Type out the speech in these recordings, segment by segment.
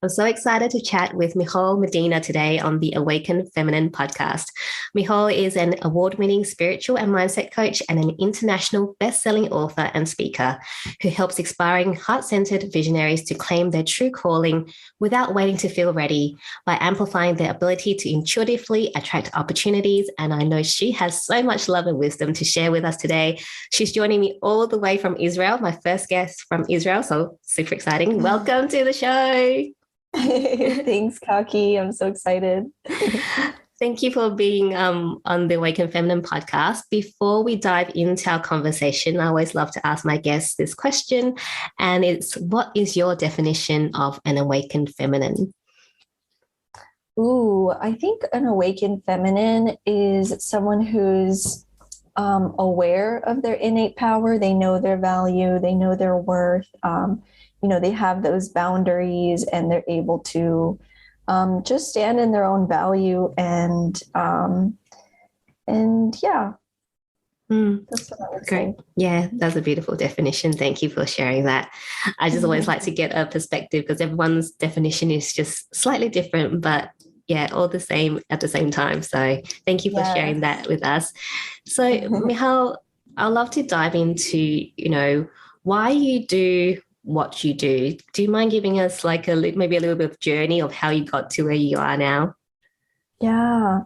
I'm so excited to chat with Michall Medina today on the Awaken Feminine podcast. Michall is an award-winning spiritual and mindset coach and an international best-selling author and speaker who helps inspiring heart-centered visionaries to claim their true calling without waiting to feel ready by amplifying their ability to intuitively attract opportunities. And I know she has so much love and wisdom to share with us today. She's joining me all the way from Israel, my first guest from Israel, so super exciting. Welcome to the show. Thanks, Kaki. I'm so excited. Thank you for being on the Awaken Feminine podcast. Before we dive into our conversation, I always love to ask my guests this question, and it's, what is your definition of an awakened feminine? Ooh, I think an awakened feminine is someone who's aware of their innate power. They know their value. They know their worth. They have those boundaries and they're able to just stand in their own value and yeah. That's what I would Great. say. Yeah, that's a beautiful definition. Thank you for sharing that. I just always like to get a perspective because everyone's definition is just slightly different, but yeah, all the same at the same time. So thank you for sharing that with us. So Michal, I'd love to dive into, why you do what you do. Do you mind giving us like maybe a little bit of journey of how you got to where you are now? Yeah.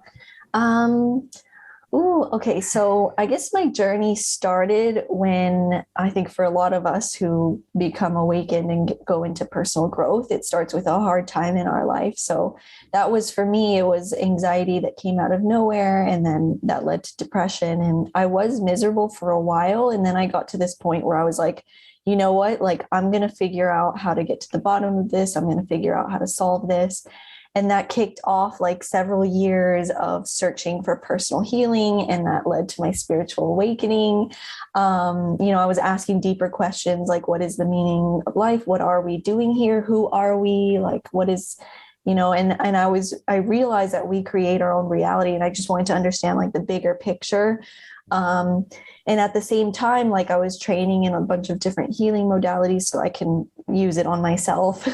Okay. So I guess my journey started when I think for a lot of us who become awakened and go into personal growth, it starts with a hard time in our life. So that was for me, it was anxiety that came out of nowhere. And then that led to depression. And I was miserable for a while. And then I got to this point where I was like, you know what? Like, I'm going to figure out how to get to the bottom of this. I'm going to figure out how to solve this. And that kicked off like several years of searching for personal healing. And that led to my spiritual awakening. I was asking deeper questions like, what is the meaning of life? What are we doing here? Who are we? Like, what is, and I realized that we create our own reality. And I just wanted to understand like the bigger picture. And at the same time, like I was training in a bunch of different healing modalities so I can use it on myself.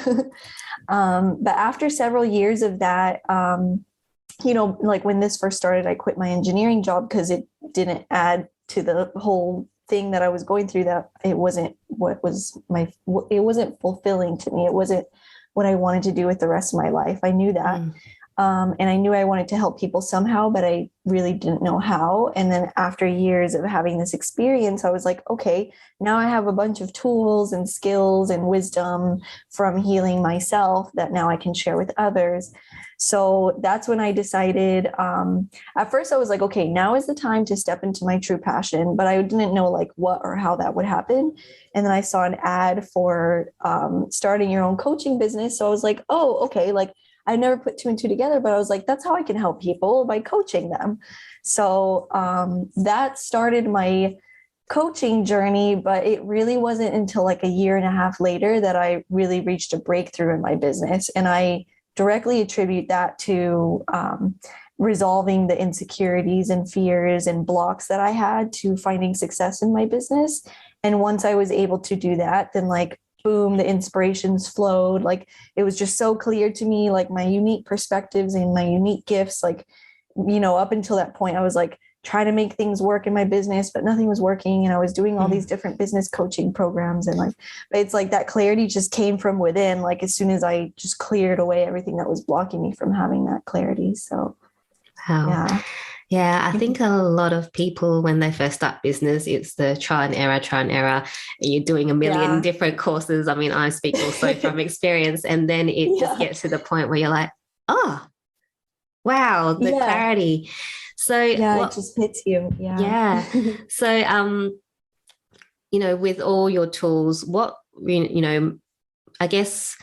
But after several years of that, like when this first started, I quit my engineering job because it didn't add to the whole thing that I was going through, that it wasn't it wasn't fulfilling to me. It wasn't what I wanted to do with the rest of my life. I knew that. And I knew I wanted to help people somehow, but I really didn't know how. And then after years of having this experience, I was like, okay, now I have a bunch of tools and skills and wisdom from healing myself that now I can share with others. So that's when I decided, at first I was like, okay, now is the time to step into my true passion, but I didn't know like what or how that would happen. And then I saw an ad for starting your own coaching business. So I was like, oh, okay, like I never put two and two together, but I was like, that's how I can help people, by coaching them. So that started my coaching journey, but it really wasn't until like a year and a half later that I really reached a breakthrough in my business. And I directly attribute that to resolving the insecurities and fears and blocks that I had to finding success in my business. And once I was able to do that, then like, boom, the inspirations flowed. Like it was just so clear to me, like my unique perspectives and my unique gifts. Like, up until that point, I was like trying to make things work in my business, but nothing was working. And I was doing all these different business coaching programs. And like, it's like that clarity just came from within, like as soon as I just cleared away everything that was blocking me from having that clarity. So, Wow. yeah. Yeah, I think a lot of people, when they first start business, it's the trial and error, trial and error. And you're doing a million different courses. I mean, I speak also from experience. And then it just gets to the point where you're like, oh, wow, the clarity. So it just hits you. Yeah. So, with all your tools, I guess,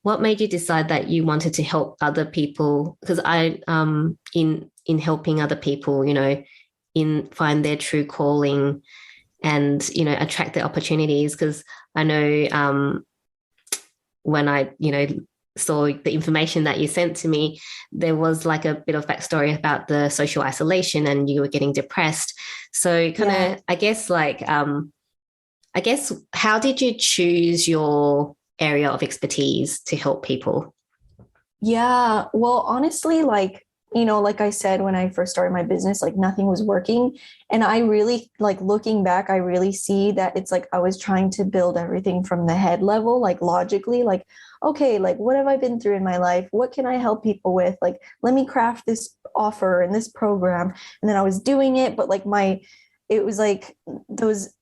what made you decide that you wanted to help other people? Because in helping other people, in find their true calling and, attract the opportunities. Because I know when I, saw the information that you sent to me, there was like a bit of backstory about the social isolation and you were getting depressed. So kind of, I guess how did you choose your area of expertise to help people? Yeah. Well, honestly, like, like I said, when I first started my business, like nothing was working. And I really, like, looking back, I really see that it's like I was trying to build everything from the head level, like logically, like, okay, like what have I been through in my life? What can I help people with? Like, let me craft this offer and this program. And then I was doing it, but like it was like those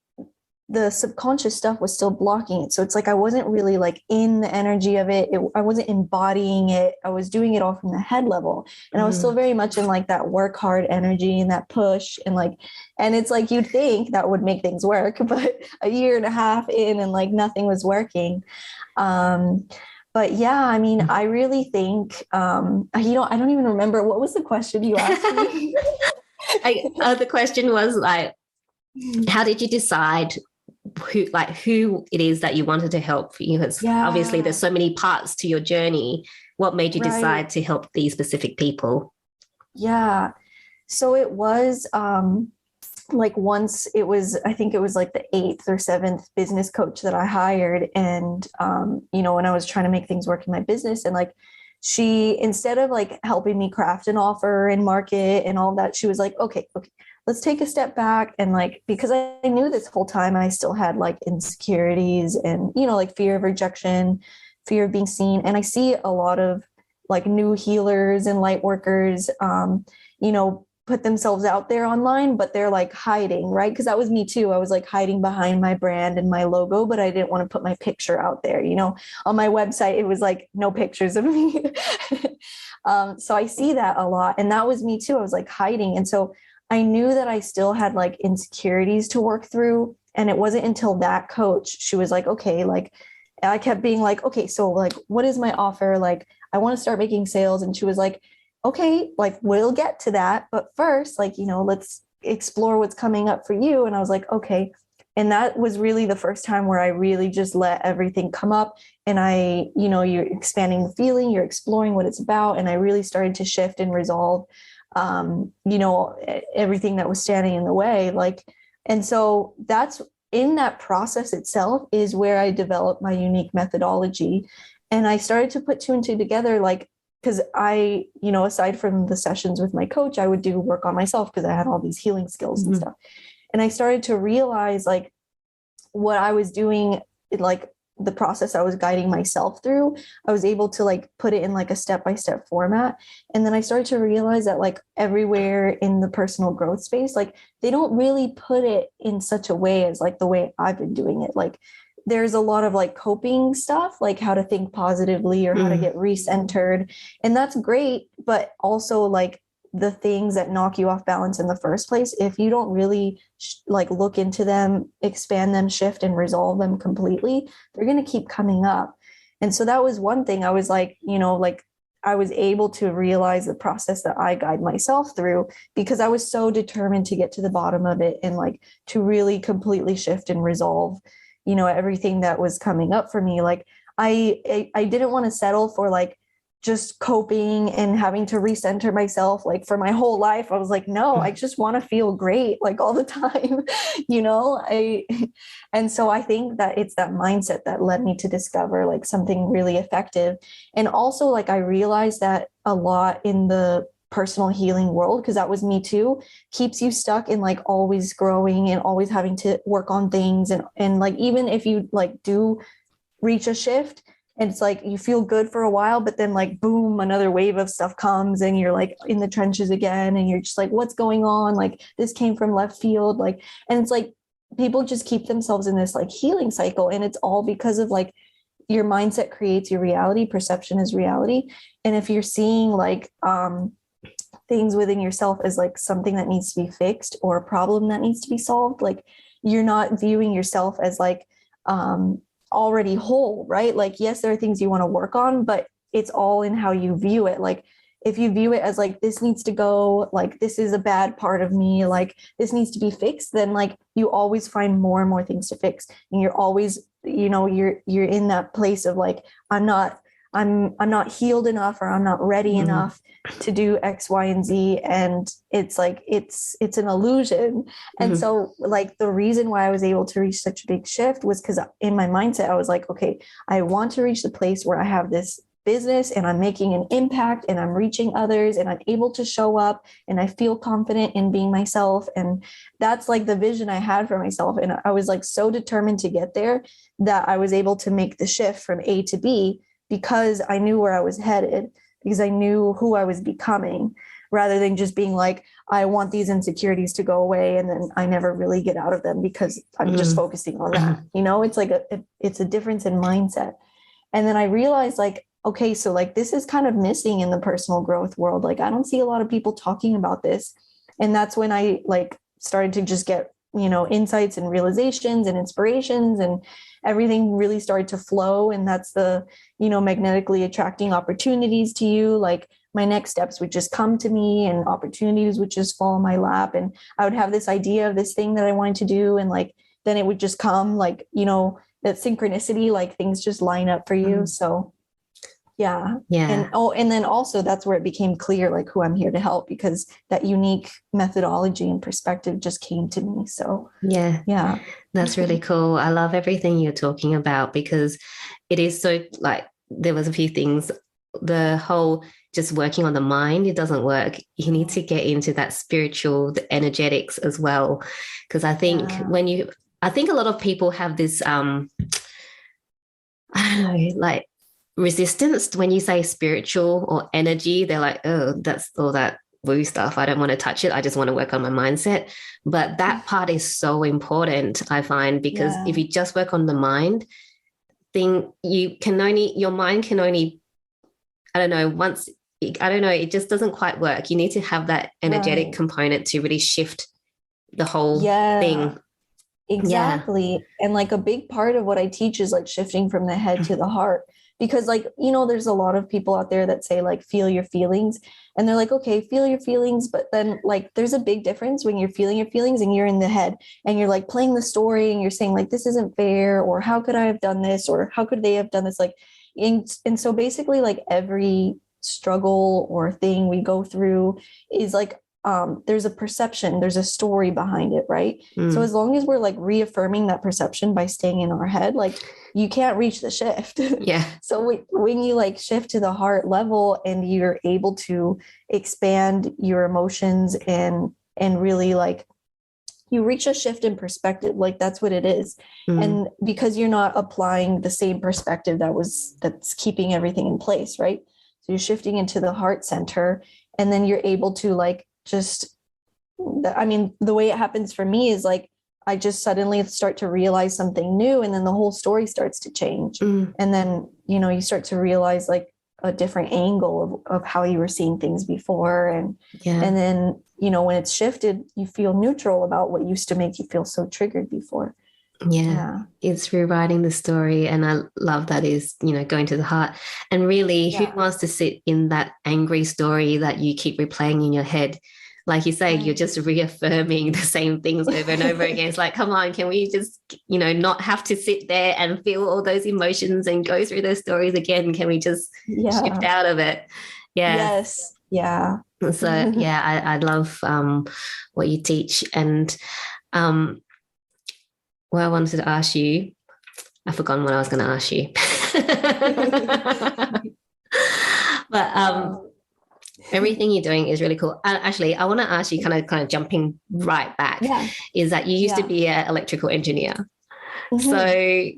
the subconscious stuff was still blocking it. So it's like I wasn't really like in the energy of it. I wasn't embodying it. I was doing it all from the head level. And I was still very much in like that work hard energy and that push. And it's like you'd think that would make things work, but a year and a half in and like nothing was working. But yeah, I mean, I really think, I don't even remember. What was the question you asked me? The question was like, how did you decide who it is that you wanted to help? Because obviously there's so many parts to your journey. What made you decide to help these specific people? Yeah. So it was like once it was, I think it was like the 8th or 7th business coach that I hired. And when I was trying to make things work in my business, and like she, instead of like helping me craft an offer and market and all that, she was like, okay, let's take a step back. And like, because I knew this whole time I still had like insecurities and, like fear of rejection, fear of being seen. And I see a lot of like new healers and light workers, put themselves out there online, but they're like hiding, right? Because that was me too. I was like hiding behind my brand and my logo, but I didn't want to put my picture out there. On my website, it was like no pictures of me. So I see that a lot. And that was me too. I was like hiding. And so I knew that I still had like insecurities to work through. And it wasn't until that coach, she was like, okay, like I kept being like, okay, so like, what is my offer? Like, I want to start making sales. And she was like, okay, like we'll get to that. But first, like, let's explore what's coming up for you. And I was like, okay. And that was really the first time where I really just let everything come up. And you're expanding the feeling, you're exploring what it's about. And I really started to shift and resolve everything that was standing in the way. Like, and so that's in that process itself is where I developed my unique methodology. And I started to put 2 and 2 together, like, because I, aside from the sessions with my coach, I would do work on myself because I had all these healing skills and stuff. And I started to realize like what I was doing, like the process I was guiding myself through, I was able to like put it in like a step-by-step format. And then I started to realize that like everywhere in the personal growth space, like they don't really put it in such a way as like the way I've been doing it. Like there's a lot of like coping stuff, like how to think positively or how to get recentered. And that's great. But also like the things that knock you off balance in the first place, if you don't really like look into them, expand them, shift and resolve them completely, they're going to keep coming up. And so that was one thing I was like, like I was able to realize the process that I guide myself through because I was so determined to get to the bottom of it and like to really completely shift and resolve, everything that was coming up for me. Like I didn't want to settle for like just coping and having to recenter myself like for my whole life. I was like, no, I just want to feel great like all the time, and so I think that it's that mindset that led me to discover like something really effective. And also like I realized that a lot in the personal healing world, because that was me too, keeps you stuck in like always growing and always having to work on things. And like, even if you like do reach a shift, and it's like you feel good for a while, but then like boom, another wave of stuff comes and you're like in the trenches again. And you're just like, what's going on? Like this came from left field. Like, and it's like people just keep themselves in this like healing cycle. And it's all because of like your mindset creates your reality. Perception is reality. And if you're seeing like things within yourself as like something that needs to be fixed or a problem that needs to be solved, like you're not viewing yourself as like already whole, right? Like, yes, there are things you want to work on, but it's all in how you view it. Like, if you view it as like, this needs to go, like, this is a bad part of me, like, this needs to be fixed, then like, you always find more and more things to fix. And you're always, you're in that place of like, I'm not healed enough, or I'm not ready enough to do X, Y, and Z. And it's like, it's an illusion. And so like the reason why I was able to reach such a big shift was because in my mindset, I was like, okay, I want to reach the place where I have this business and I'm making an impact and I'm reaching others and I'm able to show up and I feel confident in being myself. And that's like the vision I had for myself. And I was like so determined to get there that I was able to make the shift from A to B because I knew where I was headed, because I knew who I was becoming, rather than just being like, I want these insecurities to go away. And then I never really get out of them because I'm just focusing on that. You know, it's like it's a difference in mindset. And then I realized like, okay, so like this is kind of missing in the personal growth world. Like I don't see a lot of people talking about this. And that's when I like started to just get, you know, insights and realizations and inspirations, and everything really started to flow. And that's the, you know, magnetically attracting opportunities to you. Like my next steps would just come to me and opportunities would just fall in my lap. And I would have this idea of this thing that I wanted to do. And like, then it would just come, like, you know, that synchronicity, like things just line up for you. So yeah. And then also that's where it became clear, like who I'm here to help, because that unique methodology and perspective just came to me. So yeah, that's really cool. I love everything you're talking about, because it is so, like, there was a few things, the whole just working on the mind, it doesn't work. You need to get into that spiritual, the energetics as well. Because I think I think a lot of people have this, I don't know, like resistance when you say spiritual or energy. They're like, oh, that's all that woo stuff. I don't want to touch it. I just want to work on my mindset. But that part is so important, I find, because if you just work on the mind, your mind can only, it just doesn't quite work. You need to have that energetic component to really shift the whole thing. Exactly. And like a big part of what I teach is like shifting from the head to the heart, because like, you know, there's a lot of people out there that say like, feel your feelings, and they're like, okay, feel your feelings. But then like, there's a big difference when you're feeling your feelings and you're in the head and you're like playing the story and you're saying like, this isn't fair, or how could I have done this? Or how could they have done this? Like, and so basically like every struggle or thing we go through is like, there's a perception, there's a story behind it, right? So as long as we're like reaffirming that perception by staying in our head, like you can't reach the shift. So when you like shift to the heart level and you're able to expand your emotions and really like you reach a shift in perspective, like that's what it is. And because you're not applying the same perspective that's keeping everything in place, right? So you're shifting into the heart center, and then you're able to like the way it happens for me is like, I just suddenly start to realize something new, and then the whole story starts to change. And then, you know, you start to realize like a different angle of how you were seeing things before. And then, you know, when it's shifted, you feel neutral about what used to make you feel so triggered before. It's rewriting the story. And I love that is, you know, going to the heart. And really, who wants to sit in that angry story that you keep replaying in your head? Like you say, you're just reaffirming the same things over and over again. It's like, come on, can we just, you know, not have to sit there and feel all those emotions and go through those stories again? Can we just shift out of it? So I love what you teach. And I wanted to ask you, I've forgotten what I was going to ask you. But everything you're doing is really cool. Actually, I want to ask you, kind of jumping right back, is that you used to be an electrical engineer. So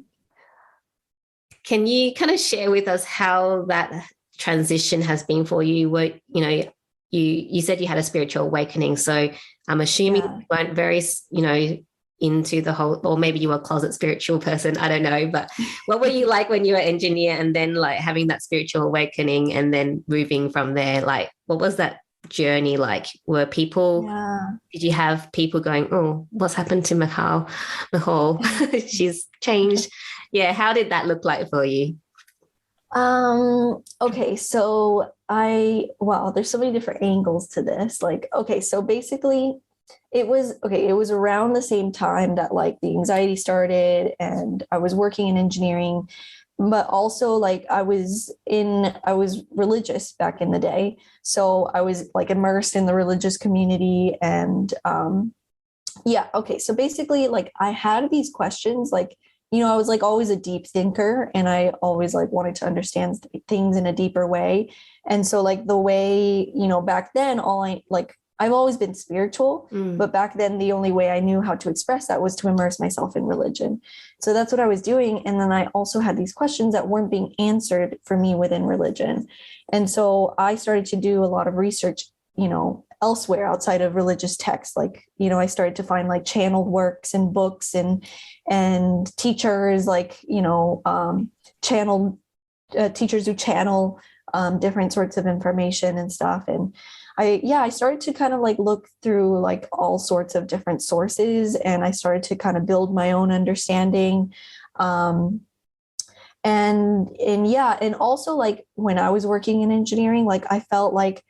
can you kind of share with us how that transition has been for you? What, you know, you said you had a spiritual awakening. So I'm assuming you weren't very, you know, into the whole, or maybe you were a closet spiritual person, I don't know, but what were you like when you were an engineer, and then like having that spiritual awakening and then moving from there? Like, what was that journey like? Were people, did you have people going, oh, what's happened to Michall? She's changed. How did that look like for you? Okay, so there's so many different angles to this. Like, okay, so basically it was around the same time that like the anxiety started, and I was working in engineering, but also like I was religious back in the day. So I was like immersed in the religious community, and so basically like I had these questions like, I was like always a deep thinker, and I always like wanted to understand things in a deeper way. And so like the way, back then, I've always been spiritual, but back then the only way I knew how to express that was to immerse myself in religion. So that's what I was doing. And then I also had these questions that weren't being answered for me within religion. And so I started to do a lot of research, elsewhere outside of religious texts. Like, I started to find like channeled works and books and teachers, like, channeled teachers who channel different sorts of information and stuff. And I started to kind of like look through like all sorts of different sources, and I started to kind of build my own understanding. And also like when I was working in engineering, like I felt like,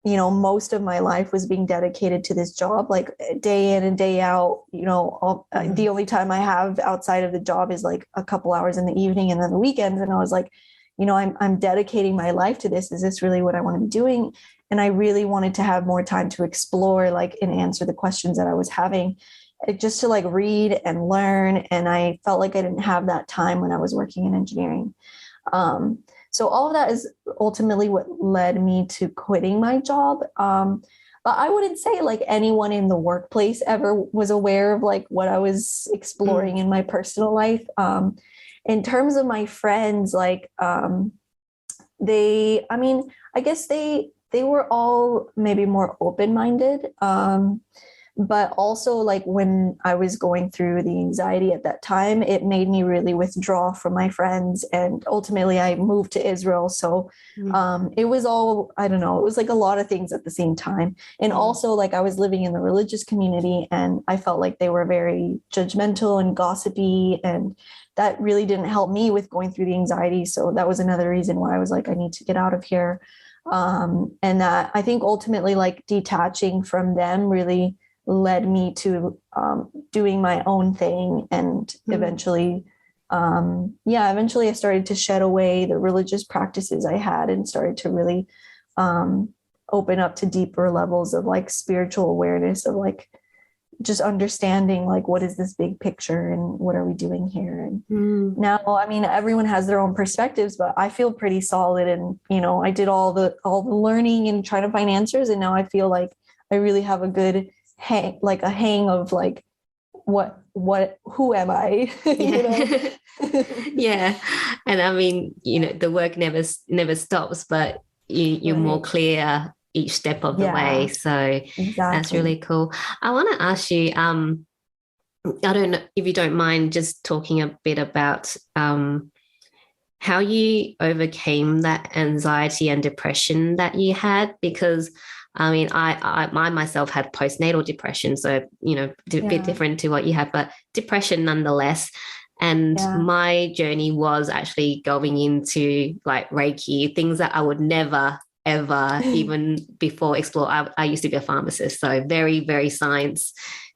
most of my life was being dedicated to this job, like day in and day out. The only time I have outside of the job is like a couple hours in the evening and then the weekends. And I was like, I'm dedicating my life to this. Is this really what I want to be doing? And I really wanted to have more time to explore, like, and answer the questions that I was having, just to like read and learn. And I felt like I didn't have that time when I was working in engineering. So all of that is ultimately what led me to quitting my job. But I wouldn't say like anyone in the workplace ever was aware of like what I was exploring in my personal life. In terms of my friends, like I guess they were all maybe more open-minded. But also like when I was going through the anxiety at that time, it made me really withdraw from my friends. And ultimately I moved to Israel. So it was all, I don't know, it was like a lot of things at the same time. And also like I was living in the religious community, and I felt like they were very judgmental and gossipy, and that really didn't help me with going through the anxiety. So that was another reason why I was like, I need to get out of here. And that I think ultimately like detaching from them really led me to doing my own thing. And eventually I started to shed away the religious practices I had and started to really open up to deeper levels of like spiritual awareness, of like just understanding like what is this big picture and what are we doing here. And now, I mean, everyone has their own perspectives, but I feel pretty solid. And I did all the learning and trying to find answers, and now I feel like I really have a good hang of like who am I? Yeah. And I mean, the work never stops, but you're more clear each step of the way. So exactly. That's really cool. I want to ask you, I don't know if you don't mind just talking a bit about how you overcame that anxiety and depression that you had, because I mean, I myself had postnatal depression, so, a bit different to what you had, but depression nonetheless. And my journey was actually going into like Reiki, things that I would never, ever, even before explore. I used to be a pharmacist, so very, very science.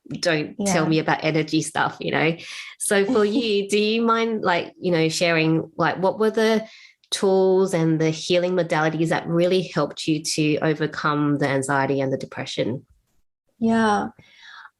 Don't tell me about energy stuff, So for you, do you mind like, sharing like what were the tools and the healing modalities that really helped you to overcome the anxiety and the depression? Yeah.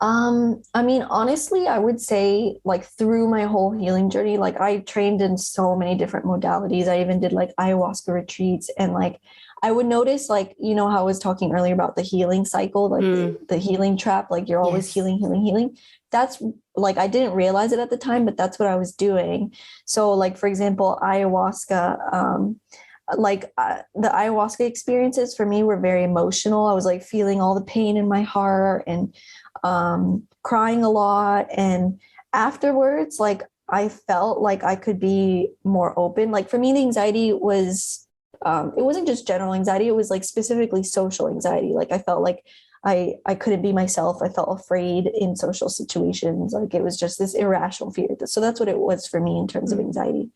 I mean, honestly, I would say like through my whole healing journey, like I trained in so many different modalities. I even did like ayahuasca retreats, and like I would notice like, how I was talking earlier about the healing cycle, like the healing trap, like you're always healing. That's like, I didn't realize it at the time, but that's what I was doing. So like, for example, ayahuasca, the ayahuasca experiences for me were very emotional. I was like feeling all the pain in my heart and crying a lot. And afterwards, like I felt like I could be more open. Like for me, the anxiety was, it wasn't just general anxiety. It was like specifically social anxiety. Like I felt like I couldn't be myself. I felt afraid in social situations. Like it was just this irrational fear. So that's what it was for me in terms of anxiety.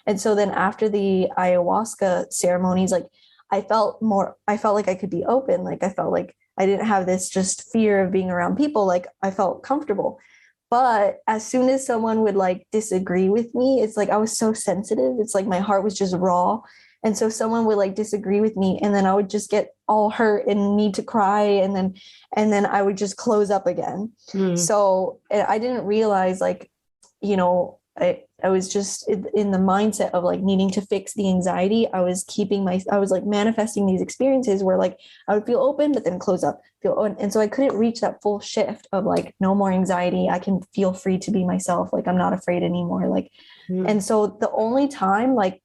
And so then after the ayahuasca ceremonies, like I felt like I could be open. Like I felt like I didn't have this just fear of being around people. Like I felt comfortable. But as soon as someone would like disagree with me, it's like I was so sensitive. It's like my heart was just raw. And so someone would like disagree with me, and then I would just get all hurt and need to cry. And then I would just close up again. So I didn't realize like, I was just in the mindset of like needing to fix the anxiety. I was like manifesting these experiences where like I would feel open, but then close up, feel open. And so I couldn't reach that full shift of like, no more anxiety. I can feel free to be myself. Like I'm not afraid anymore. Like, and so the only time, like,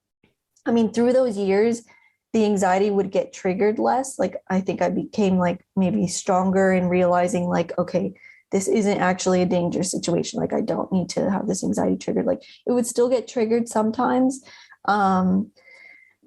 I mean, through those years, the anxiety would get triggered less. Like, I think I became like maybe stronger in realizing like, okay, this isn't actually a dangerous situation. Like I don't need to have this anxiety triggered. Like it would still get triggered sometimes. But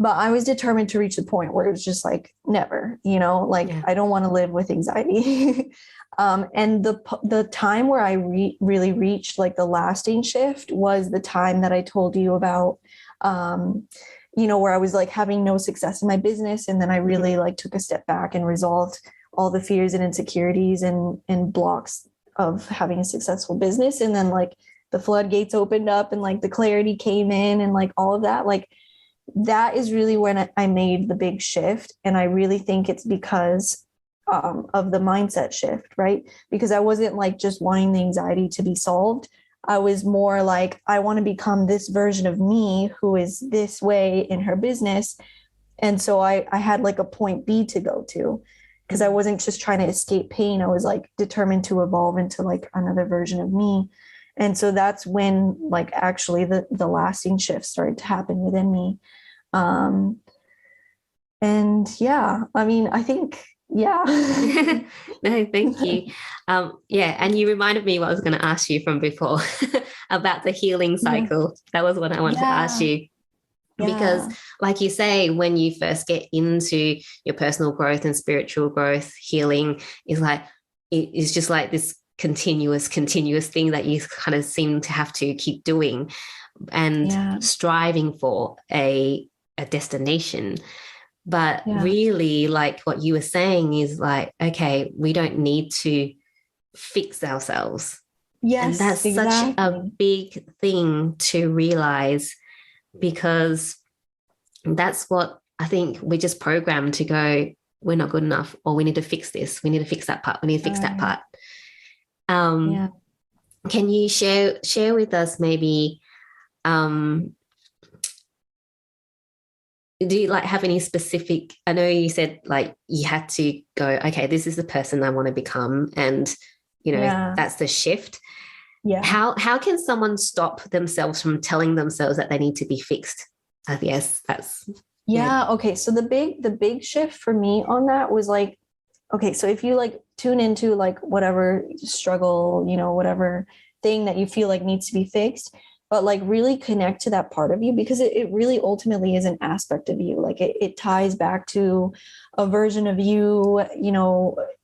I was determined to reach the point where it was just like, never, like I don't want to live with anxiety. And the time where I really reached like the lasting shift was the time that I told you about, where I was like having no success in my business. And then I really like took a step back and resolved all the fears and insecurities and blocks of having a successful business. And then like the floodgates opened up and like the clarity came in and like all of that, like that is really when I made the big shift. And I really think it's because of the mindset shift, right? Because I wasn't like just wanting the anxiety to be solved. I was more like, I want to become this version of me who is this way in her business. And so I had like a point B to go to, because I wasn't just trying to escape pain. I was like determined to evolve into like another version of me. And so that's when like actually the lasting shift started to happen within me. And yeah, I mean, I think, yeah. No, thank you. And you reminded me what I was going to ask you from before about the healing cycle. That was what I wanted to ask you. Because like you say, when you first get into your personal growth and spiritual growth, healing is like, it is just like this continuous thing that you kind of seem to have to keep doing and striving for a destination. But really, like what you were saying is like, okay, we don't need to fix ourselves. Yes, and that's such a big thing to realize, because that's what I think we're just programmed to go, we're not good enough, or we need to fix this, we need to fix that part, we need to fix that part. Can you share with us maybe, do you like have any specific, I know you said like you had to go, okay, this is the person I want to become, and that's the shift. How can someone stop themselves from telling themselves that they need to be fixed? I guess that's okay, so the big shift for me on that was like, okay, so if you like tune into like whatever struggle, whatever thing that you feel like needs to be fixed, but like really connect to that part of you, because it really ultimately is an aspect of you. Like it ties back to a version of you,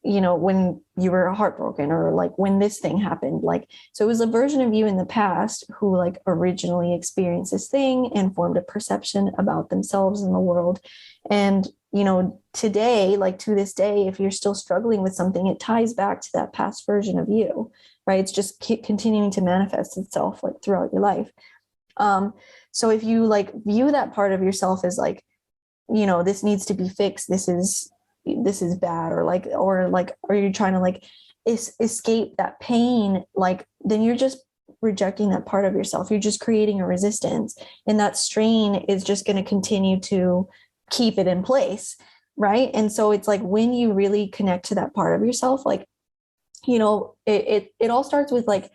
when you were heartbroken, or like when this thing happened. Like, so it was a version of you in the past who like originally experienced this thing and formed a perception about themselves in the world. And, today, like to this day, if you're still struggling with something, it ties back to that past version of you, right? It's just continuing to manifest itself like throughout your life. So if you like view that part of yourself as like, this needs to be fixed, this is bad, or you're trying to like escape that pain, like then you're just rejecting that part of yourself. You're just creating a resistance, and that strain is just going to continue to keep it in place, right? And so it's like when you really connect to that part of yourself, like it all starts with like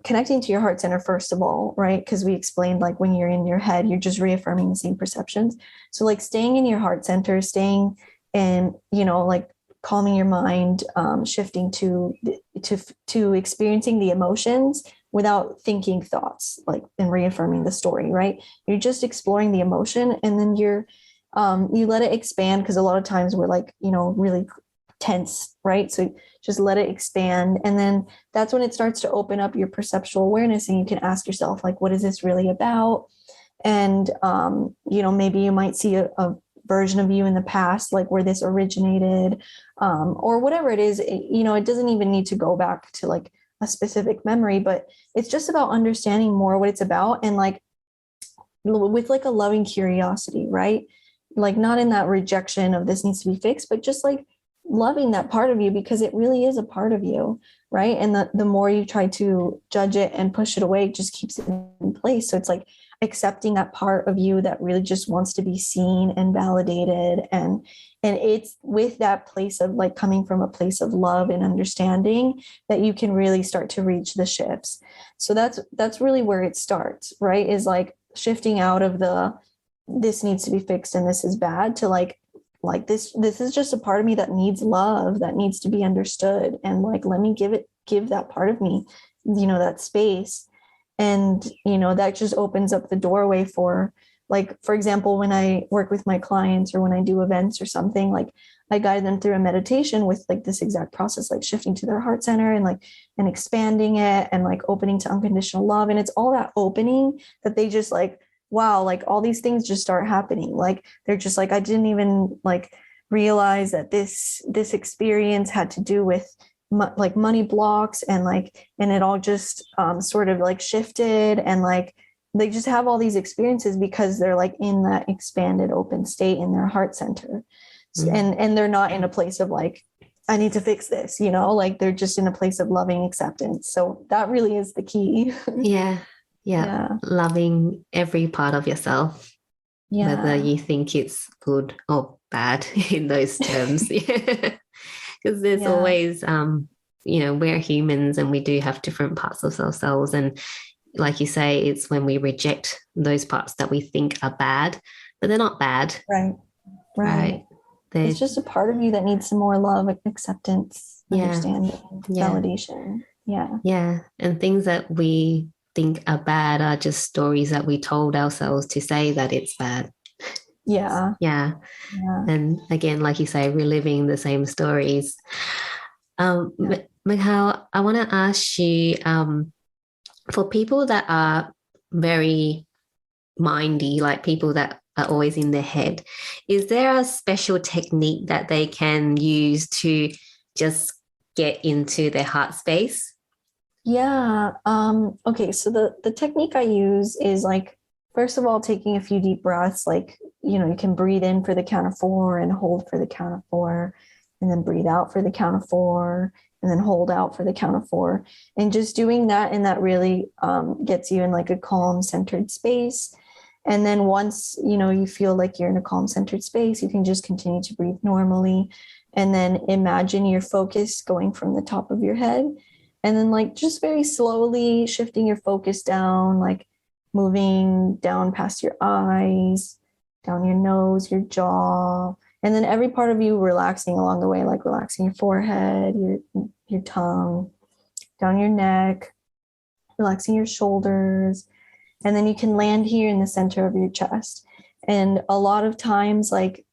connecting to your heart center first of all, right? Because we explained like when you're in your head, you're just reaffirming the same perceptions. So like staying in your heart center, staying and like calming your mind, shifting to experiencing the emotions without thinking thoughts, like, and reaffirming the story, right? You're just exploring the emotion, and then you let it expand, because a lot of times we're like really tense, right? So just let it expand. And then that's when it starts to open up your perceptual awareness, and you can ask yourself, like, what is this really about? And, maybe you might see a version of you in the past, like where this originated, or whatever it is. It doesn't even need to go back to like a specific memory, but it's just about understanding more what it's about, and like with like a loving curiosity, right? Like not in that rejection of this needs to be fixed, but just like loving that part of you, because it really is a part of you, right? And the more you try to judge it and push it away, it just keeps it in place. So it's like accepting that part of you that really just wants to be seen and validated. And it's with that place of like coming from a place of love and understanding that you can really start to reach the shifts. So that's really where it starts, right? Is like shifting out of the this needs to be fixed and this is bad to like this is just a part of me that needs love, that needs to be understood, and like let me give that part of me, that space. And that just opens up the doorway for, like, for example, when I work with my clients or when I do events or something, like I guide them through a meditation with like this exact process, like shifting to their heart center and expanding it and like opening to unconditional love. And it's all that opening that they just like, wow, like all these things just start happening. Like they're just like, I didn't even like realize that this experience had to do with like money blocks, and it all just sort of like shifted, and like they just have all these experiences because they're like in that expanded open state in their heart center. And they're not in a place of like, I need to fix this, like they're just in a place of loving acceptance. So that really is the key. Yeah. Loving every part of yourself, whether you think it's good or bad in those terms. Because there's always, we're humans and we do have different parts of ourselves. And like you say, it's when we reject those parts that we think are bad, but they're not bad. Right. It's just a part of you that needs some more love, acceptance, understanding, validation. Yeah. And things that we think are bad are just stories that we told ourselves to say that it's bad. Yeah. And again, like you say, reliving the same stories. Michall, I want to ask you, for people that are very mindy, like people that are always in their head, is there a special technique that they can use to just get into their heart space? Yeah. Okay. So the technique I use is like, first of all, taking a few deep breaths, like, you can breathe in for the count of 4 and hold for the count of 4, and then breathe out for the count of 4, and then hold out for the count of 4. And just doing that, and that really gets you in like a calm, centered space. And then once, you feel like you're in a calm, centered space, you can just continue to breathe normally. And then imagine your focus going from the top of your head, and then like just very slowly shifting your focus down, like moving down past your eyes, down your nose, your jaw, and then every part of you relaxing along the way, like relaxing your forehead, your tongue, down your neck, relaxing your shoulders. And then you can land here in the center of your chest. And a lot of times, like,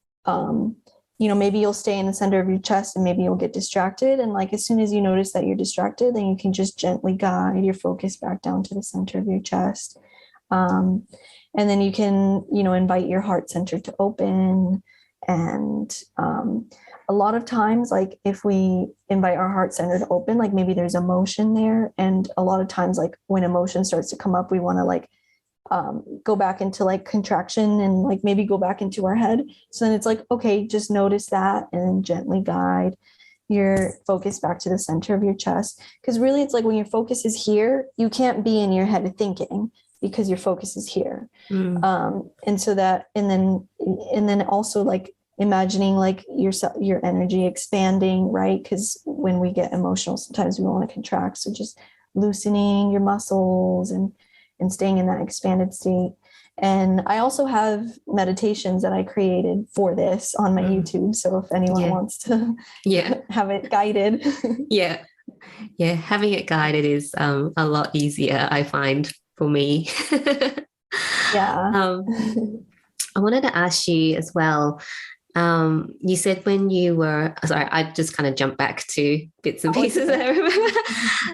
maybe you'll stay in the center of your chest and maybe you'll get distracted. And like, as soon as you notice that you're distracted, then you can just gently guide your focus back down to the center of your chest. And then you can, invite your heart center to open. And a lot of times, like if we invite our heart center to open, like maybe there's emotion there. And a lot of times, like when emotion starts to come up, we want to like go back into like contraction and like maybe go back into our head. So then it's like, okay, just notice that and then gently guide your focus back to the center of your chest. Because really it's like when your focus is here, you can't be in your head thinking because your focus is here. And so that, and then also like imagining like your energy expanding, right? Because when we get emotional, sometimes we want to contract. So just loosening your muscles and staying in that expanded state. And I also have meditations that I created for this on my YouTube. So if anyone wants to have it guided. Having it guided is a lot easier, I find, for me. I wanted to ask you as well, you said when you were, sorry, I just kind of jumped back to bits and pieces I remember.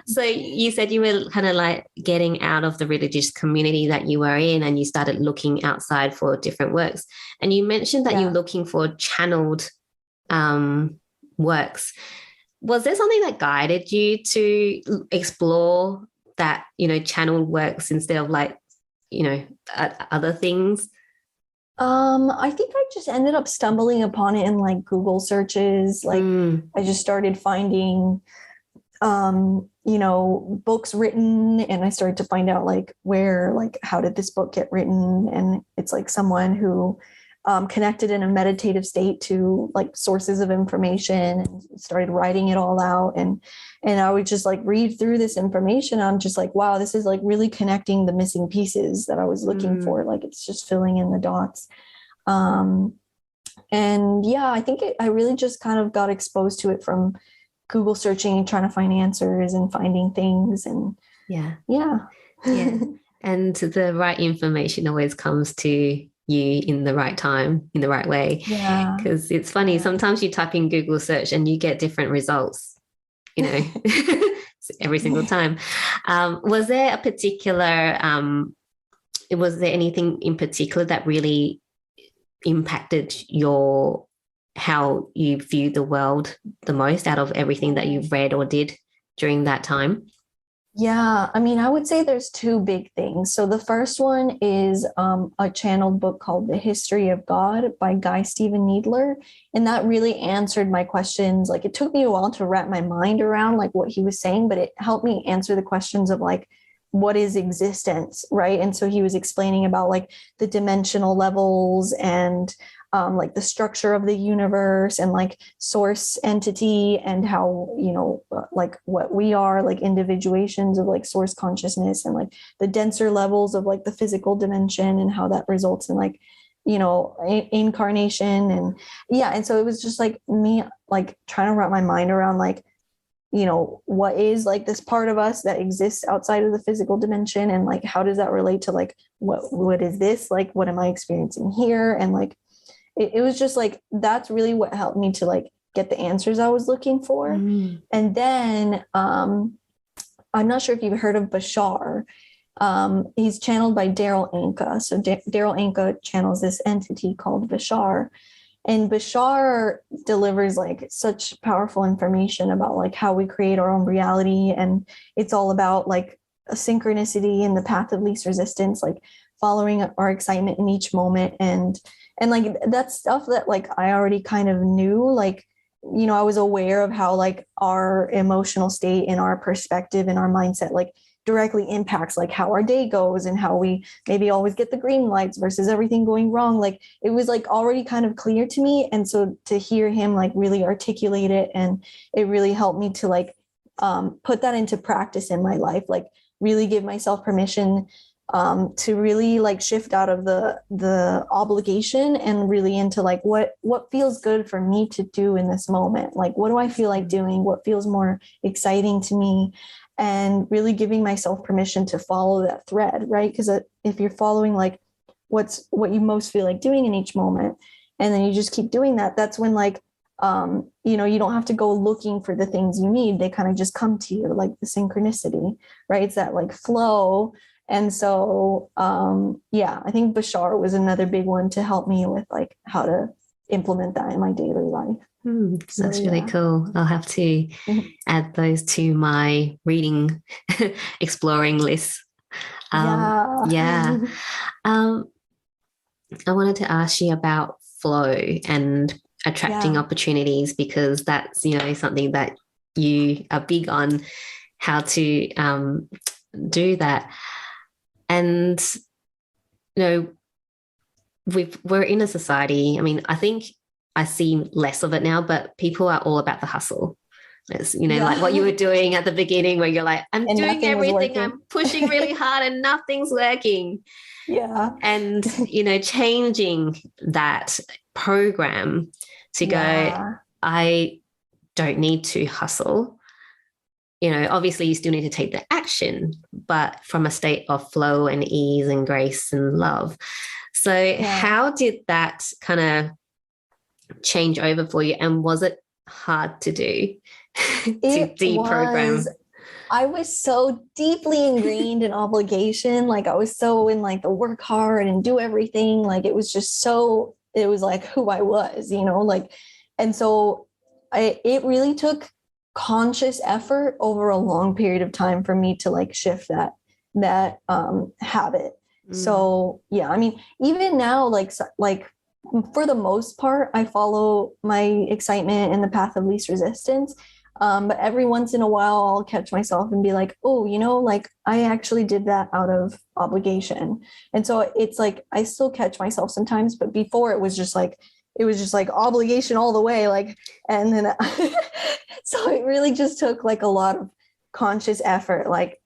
So you said you were kind of like getting out of the religious community that you were in and you started looking outside for different works. And you mentioned that you're looking for channeled works. Was there something that guided you to explore that, channeled works instead of like, other things? I think I just ended up stumbling upon it in like Google searches. Like I just started finding books written, and I started to find out like where, like, how did this book get written? And it's like someone who connected in a meditative state to like sources of information and started writing it all out. And I would just like read through this information. I'm just like, wow, this is like really connecting the missing pieces that I was looking for. Like it's just filling in the dots. Um, and yeah, I think I really just kind of got exposed to it from Google searching and trying to find answers and finding things. And Yeah. yeah. And the right information always comes to you in the right time, in the right way. Yeah. Because it's funny, sometimes you type in Google search and you get different results, every single time. Was there a particular, was there anything in particular that really impacted how you view the world the most out of everything that you've read or did during that time? Yeah, I mean, I would say there's two big things. So the first one is a channeled book called The History of God by Guy Stephen Needler. And that really answered my questions. Like it took me a while to wrap my mind around like what he was saying, but it helped me answer the questions of like, what is existence, right? And so he was explaining about like the dimensional levels and like the structure of the universe and like source entity and how, like what we are, like individuations of like source consciousness and like the denser levels of like the physical dimension and how that results in like, incarnation. And yeah. And so it was just like me, like trying to wrap my mind around like, what is like this part of us that exists outside of the physical dimension, and like how does that relate to like what is this, like what am I experiencing here? And like it was just like that's really what helped me to like get the answers I was looking for. And then I'm not sure if you've heard of Bashar. He's channeled by Daryl Anka. So Daryl Anka channels this entity called Bashar. And Bashar delivers like such powerful information about like how we create our own reality. And it's all about like a synchronicity and the path of least resistance, like following our excitement in each moment. And like that's stuff that like I already kind of knew, like, I was aware of how like our emotional state and our perspective and our mindset like directly impacts like how our day goes and how we maybe always get the green lights versus everything going wrong. Like it was like already kind of clear to me. And so to hear him like really articulate it, and it really helped me to like put that into practice in my life, like really give myself permission to really like shift out of the obligation and really into like what feels good for me to do in this moment. Like what do I feel like doing? What feels more exciting to me? And really giving myself permission to follow that thread, right? Because if you're following like what you most feel like doing in each moment, and then you just keep doing that, that's when like you don't have to go looking for the things you need. They kind of just come to you, like the synchronicity, right? It's that like flow. And so yeah, I think Bashar was another big one to help me with like how to implement that in my daily life. That's really cool. I'll have to add those to my reading, exploring list. Yeah. I wanted to ask you about flow and attracting opportunities, because that's, something that you are big on, how to do that. And, we're in a society, I mean, I think I see less of it now, but people are all about the hustle. It's, like what you were doing at the beginning, where you're like, I'm doing everything, I'm pushing really hard and nothing's working. Yeah. And, changing that program to go, I don't need to hustle. Obviously you still need to take the action, but from a state of flow and ease and grace and love. So how did that kind of change over for you, and was it hard to do to deprogram? I was so deeply ingrained in obligation. Like I was so in like the work hard and do everything. Like it was just so, it was like who I was, like, and so it really took conscious effort over a long period of time for me to like shift that habit. So yeah, I mean, even now, like for the most part, I follow my excitement in the path of least resistance. But every once in a while, I'll catch myself and be like, oh, like I actually did that out of obligation. And so it's like I still catch myself sometimes, but before it was just like obligation all the way. Like, and then so it really just took like a lot of conscious effort, like,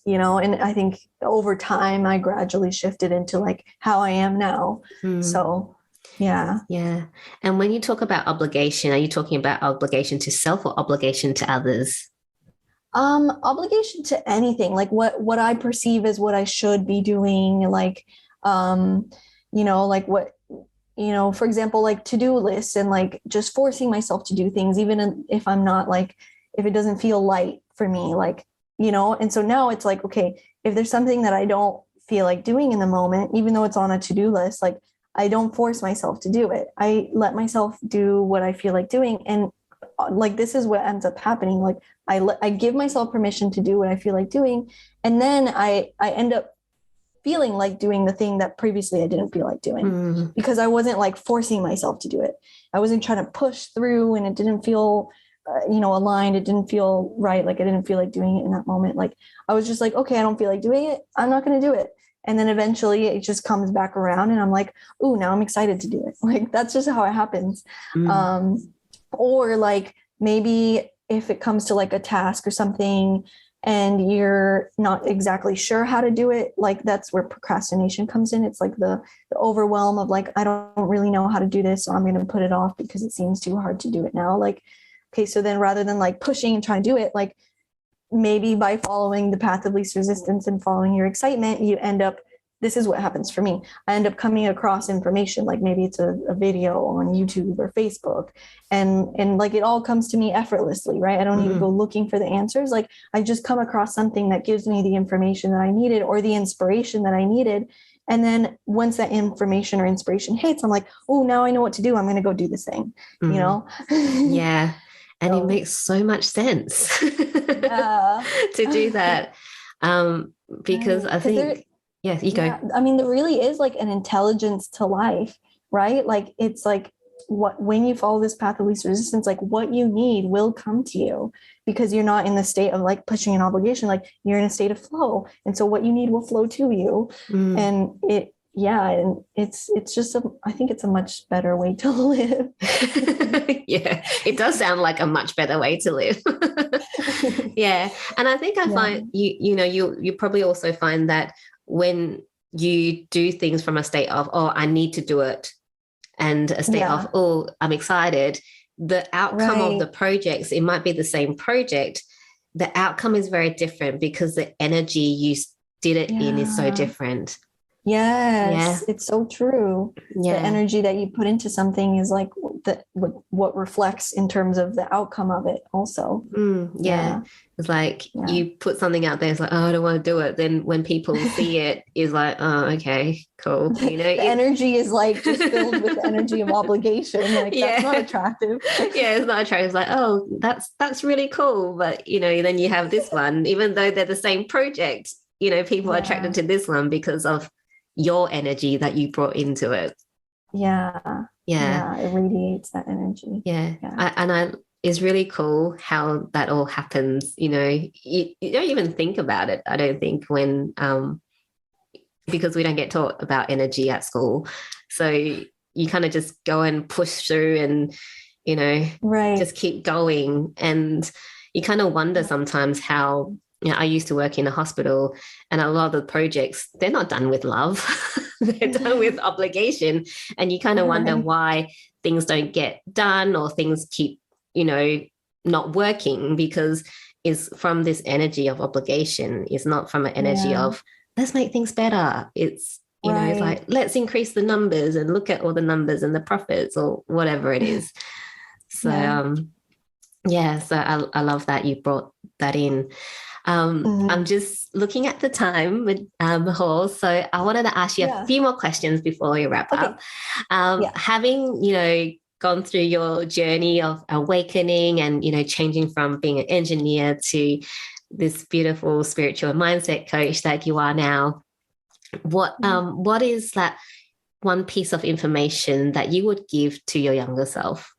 and I think over time I gradually shifted into like how I am now. So yeah. Yeah. And when you talk about obligation, are you talking about obligation to self or obligation to others? Obligation to anything, like what I perceive as what I should be doing, like like what, for example, like to-do lists, and like just forcing myself to do things, even if I'm not like, if it doesn't feel light for me, like, and so now it's like, okay, if there's something that I don't feel like doing in the moment, even though it's on a to-do list, like I don't force myself to do it. I let myself do what I feel like doing. And like, this is what ends up happening. Like I give myself permission to do what I feel like doing. And then I end up feeling like doing the thing that previously I didn't feel like doing, because I wasn't like forcing myself to do it. I wasn't trying to push through, and it didn't feel, aligned. It didn't feel right. Like I didn't feel like doing it in that moment. Like I was just like, okay, I don't feel like doing it. I'm not going to do it. And then eventually it just comes back around and I'm like, oh, now I'm excited to do it. Like, that's just how it happens. Or like maybe if it comes to like a task or something and you're not exactly sure how to do it, like that's where procrastination comes in. It's like the overwhelm of like, I don't really know how to do this, so I'm going to put it off because it seems too hard to do it now. Like, okay, so then rather than like pushing and trying to do it, like maybe by following the path of least resistance and following your excitement, you end up, this is what happens for me. I end up coming across information, like maybe it's a video on YouTube or Facebook, and like it all comes to me effortlessly, right? I don't need to go looking for the answers. Like I just come across something that gives me the information that I needed or the inspiration that I needed. And then once that information or inspiration hits, I'm like, oh, now I know what to do. I'm going to go do this thing, Yeah. And it makes so much sense to do that. Because I think, you go. I mean, there really is like an intelligence to life, right? Like it's like when you follow this path of least resistance, like what you need will come to you, because you're not in the state of like pushing an obligation, like you're in a state of flow. And so what you need will flow to you. And and it's just I think it's a much better way to live. Yeah, it does sound like a much better way to live. Yeah. And I think I find you probably also find that when you do things from a state of, oh, I need to do it, and a state of, oh, I'm excited, the outcome of the projects, it might be the same project, the outcome is very different because the energy you did it in is so different. Yes, it's so true. The energy that you put into something is like what reflects in terms of the outcome of it also. It's like you put something out there, it's like, oh, I don't want to do it. Then when people see it, is like, oh, okay, cool. The energy is like just filled with the energy of obligation. Like that's not attractive. It's not attractive. It's like, oh, that's really cool. But then you have this one, even though they're the same project, people are attracted to this one because of your energy that you brought into it. It radiates that energy. It's really cool how that all happens. You don't even think about it, I don't think, when because we don't get taught about energy at school, so you kind of just go and push through and just keep going. And you kind of wonder sometimes how, I used to work in a hospital, and a lot of the projects, they're not done with love. They're done with obligation. And you kind of wonder why things don't get done or things keep, not working, because it's from this energy of obligation. It's not from an energy of, let's make things better. It's, it's like, let's increase the numbers and look at all the numbers and the profits or whatever it is. So, so I love that you brought that in. I'm just looking at the time with Michall, so I wanted to ask you a few more questions before we wrap up. Having gone through your journey of awakening and changing from being an engineer to this beautiful spiritual mindset coach that you are now, what is that one piece of information that you would give to your younger self?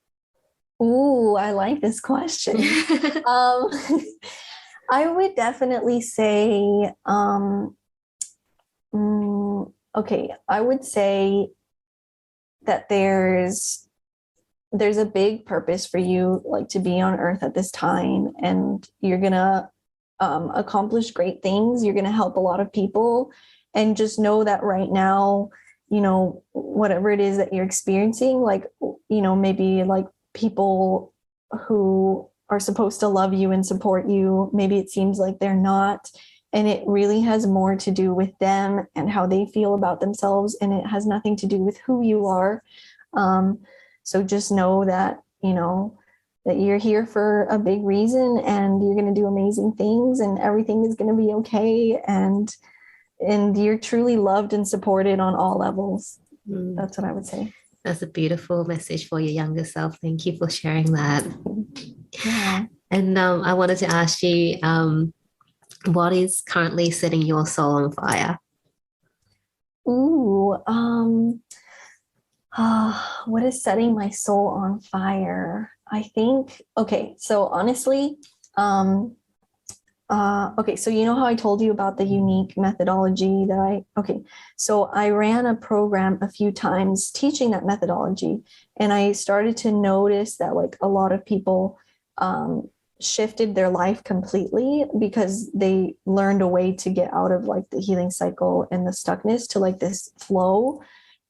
Ooh, I like this question. um, I would definitely say, okay, I would say that there's a big purpose for you, like, to be on earth at this time, and you're gonna accomplish great things. You're gonna help a lot of people, and just know that right now, whatever it is that you're experiencing, like, maybe like people who are supposed to love you and support you, maybe it seems like they're not. And it really has more to do with them and how they feel about themselves. And it has nothing to do with who you are. So just know that, that you're here for a big reason, and you're going to do amazing things, and everything is going to be okay. And you're truly loved and supported on all levels. That's what I would say. That's a beautiful message for your younger self. Thank you for sharing that. Yeah. And I wanted to ask you, what is currently setting your soul on fire? Ooh, what is setting my soul on fire? I think, okay, so honestly, okay, so you know how I told you about the unique methodology so I ran a program a few times teaching that methodology, and I started to notice that, like, a lot of people shifted their life completely because they learned a way to get out of, like, the healing cycle and the stuckness to, like, this flow.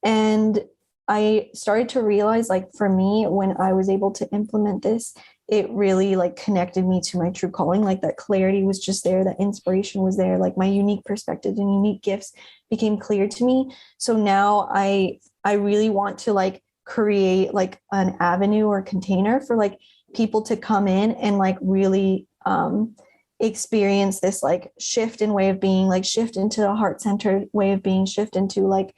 And I started to realize, like, for me, when I was able to implement this, it really, like, connected me to my true calling. Like, that clarity was just there, that inspiration was there, like my unique perspectives and unique gifts became clear to me. So now I really want to, like, create, like, an avenue or container for, like, people to come in and, like, really experience this, like, shift in way of being, like, shift into a heart-centered way of being, shift into, like,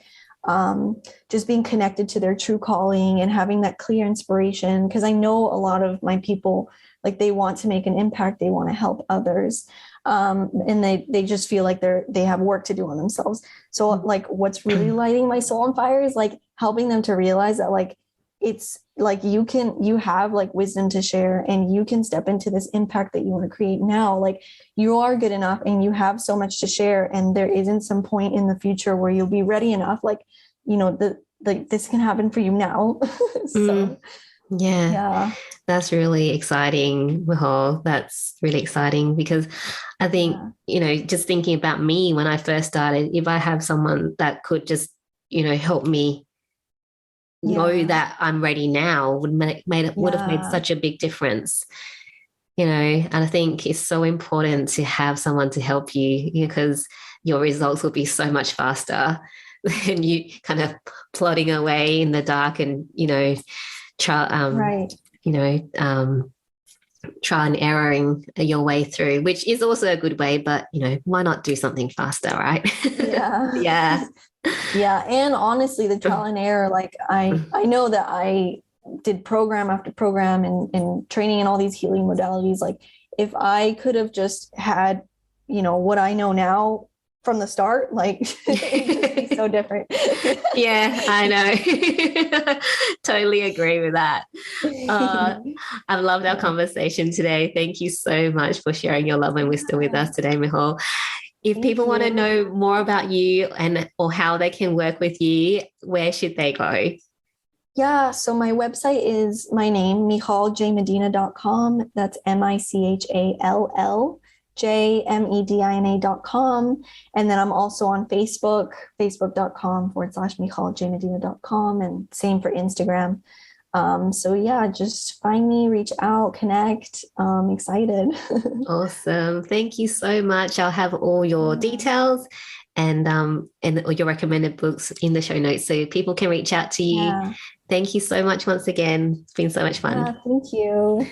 just being connected to their true calling and having that clear inspiration. Because I know a lot of my people, like, they want to make an impact, they want to help others, and they just feel like they have work to do on themselves. So, like, what's really lighting my soul on fire is, like, helping them to realize that, like, it's like you have, like, wisdom to share, and you can step into this impact that you want to create now. Like, you are good enough and you have so much to share, and there isn't some point in the future where you'll be ready enough. Like, this can happen for you now. So yeah, That's really exciting, Michal. That's really exciting, because I think, just thinking about me when I first started, if I have someone that could just, help me know that I'm ready now, would have made such a big difference. And I think it's so important to have someone to help you, because your results will be so much faster than you kind of plodding away in the dark and, trial and erroring your way through, which is also a good way, but, why not do something faster, right? Yeah. And honestly, the trial and error, like, I know that I did program after program and training in all these healing modalities. Like, if I could have just had, what I know now from the start, like, it'd just be so different. Yeah, I know. Totally agree with that. I've loved our conversation today. Thank you so much for sharing your love and wisdom with us today, Michal. If people want to know more about you or how they can work with you, where should they go? Yeah, so my website is my name, MichalljMedina.com. That's MichalljMedina.com. And then I'm also on Facebook, facebook.com/MichalljMedina.com, and same for Instagram. So yeah, just find me, reach out, connect. Excited. Awesome. Thank you so much. I'll have all your details and your recommended books in the show notes so people can reach out to you. Thank you so much once again. It's been so much fun. Thank you.